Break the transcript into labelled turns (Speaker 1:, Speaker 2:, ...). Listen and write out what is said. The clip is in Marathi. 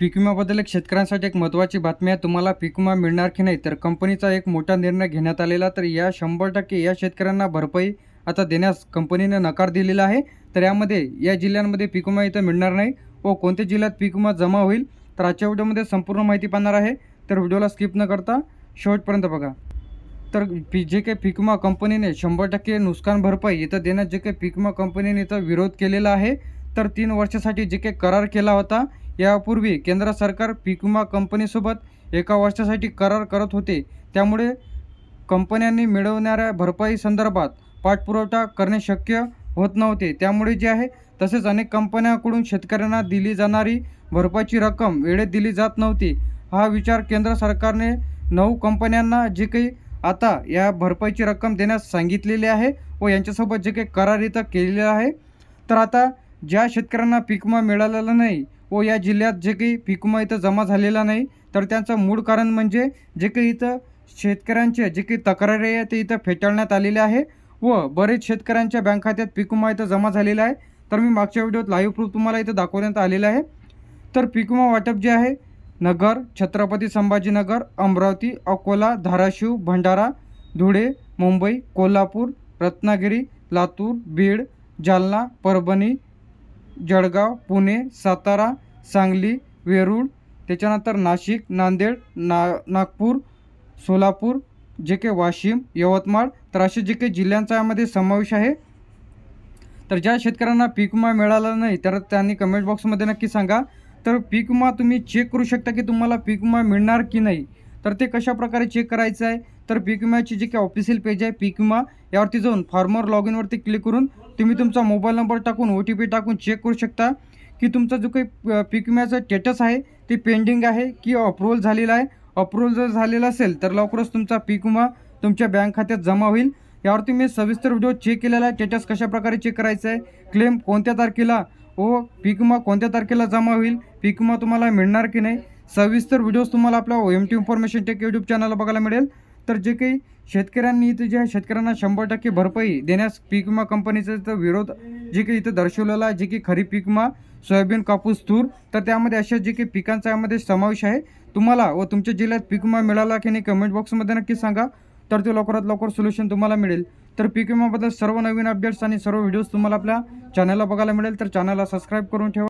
Speaker 1: पीक विम्याबद्दल एक शेतकऱ्यांसाठी एक महत्त्वाची बातमी आहे। तुम्हाला पीक विमा मिळणार की नाही, तर कंपनीचा एक मोठा निर्णय घेण्यात आलेला। तर या 100% या शेतकऱ्यांना भरपाई आता देण्यास कंपनीने नकार दिलेला आहे। तर यामध्ये या जिल्ह्यांमध्ये पीक विमा इथं मिळणार नाही व कोणत्या जिल्ह्यात पीक विमा जमा होईल, तर आजच्या व्हिडिओमध्ये संपूर्ण माहिती पाहणार आहे। तर व्हिडिओला स्किप न करता शेवटपर्यंत बघा। तर जे काही पीक विमा कंपनीने 100% नुकसान भरपाई इथं देण्यास जे काही पीक विमा कंपनीने इथं विरोध केलेला आहे। तर 3 वर्षासाठी जे काही करार केला होता, यापूर्वी केंद्र सरकार पीक विमा कंपनीसोबत 1 वर्षासाठी करार करत होते। त्यामुळे कंपन्यांनी मिळवणाऱ्या भरपाई संदर्भात पाठपुरावा करणे शक्य होत नव्हते। त्यामुळे जे आहे तसेच अनेक कंपन्यांकडून शेतकऱ्यांना दिली जाणारी भरपाईची रक्कम वेळेत दिली जात नव्हती। हा विचार केंद्र सरकारने 9 कंपन्यांना जे काही आता या भरपाईची रक्कम देण्यास सांगितलेली आहे व यांच्यासोबत जे काही करार इथं केलेला आहे। तर आता ज्या शेतकऱ्यांना पीक विमा मिळालेला नाही व या जिल्ह्यात जे काही पीक विमा इथं जमा झालेला नाही, तर त्यांचं मूळ कारण म्हणजे जे काही इथं शेतकऱ्यांचे जे काही तक्रारी आहे ते इथं फेटाळण्यात आलेले आहे व बरेच शेतकऱ्यांच्या बँक खात्यात पीक विमा इथं जमा झालेला आहे। तर मी मागच्या व्हिडिओत लाईव्ह प्रूफ तुम्हाला इथं दाखवण्यात आलेला आहे। तर पीक विमा वाटप जे आहे नगर, छत्रपती संभाजीनगर, अमरावती, अकोला, धाराशिव, भंडारा, धुळे, मुंबई, कोल्हापूर, रत्नागिरी, लातूर, बीड, जालना, परभणी, जळगाव, पुणे, सातारा, सांगली, वेरूळ, त्याच्यानंतर नाशिक, नांदेड, नागपूर, सोलापूर, जे काही वाशिम, यवतमाळ, तर असे जे काही जिल्ह्यांचा यामध्ये समावेश आहे। तर ज्या शेतकऱ्यांना पीक विमा मिळाला नाही, तर त्यांनी कमेंट बॉक्समध्ये नक्की सांगा। तर पीक विमा तुम्ही चेक करू शकता की तुम्हाला पीक विमा मिळणार की नाही। तर ते कशा प्रकारे चेक करायचं आहे, तर पीक विम्याची जी काही ऑफिशियल पेज आहे पीक विमा, यावरती जाऊन फार्मर लॉग इनवरती क्लिक करून तुम्ही तुमचा मोबाईल नंबर टाकून OTP टाकून चेक करू शकता की तुमचा जो काही पीक विम्याचा स्टेटस आहे ते पेंडिंग आहे की अप्रूव्हल झालेला आहे। अप्रूव्हल जर झालेला असेल तर लवकरच तुमचा पीक विमा तुमच्या बँक खात्यात जमा होईल। यावरती मी सविस्तर व्हिडिओ चेक केलेला आहे, स्टेटस कशा प्रकारे चेक करायचं आहे, क्लेम कोणत्या तारखेला व पीक विमा कोणत्या तारखेला जमा होईल, पीक विमा तुम्हाला मिळणार की नाही, सविस्तर व्हिडिओज तुम्हाला आपल्या OMT इन्फॉर्मेशन टेक यूट्यूब चॅनलला बघायला मिळेल। तर जे काही शेतकऱ्यांनी इथे जे आहे शेतकऱ्यांना 100% भरपाई देण्यास पीक विमा कंपनीचा इथं विरोध जे काही इथं दर्शवलेला आहे, जे की खरीप पीक विमा, सोयाबीन, कापूस, तूर, तर त्यामध्ये अशा जे काही पिकांचा यामध्ये समावेश आहे। तुम्हाला व तुमच्या जिल्ह्यात पीक विमा मिळाला की नाही कमेंट बॉक्समध्ये नक्की सांगा, तर ते लवकरात लवकर सोल्युशन तुम्हाला मिळेल। तर पीक विमाबद्दल सर्व नवीन अपडेट्स आणि सर्व व्हिडिओज तुम्हाला आपल्या चॅनलला बघायला मिळेल। तर चॅनलला सबस्क्राईब करून ठेवा।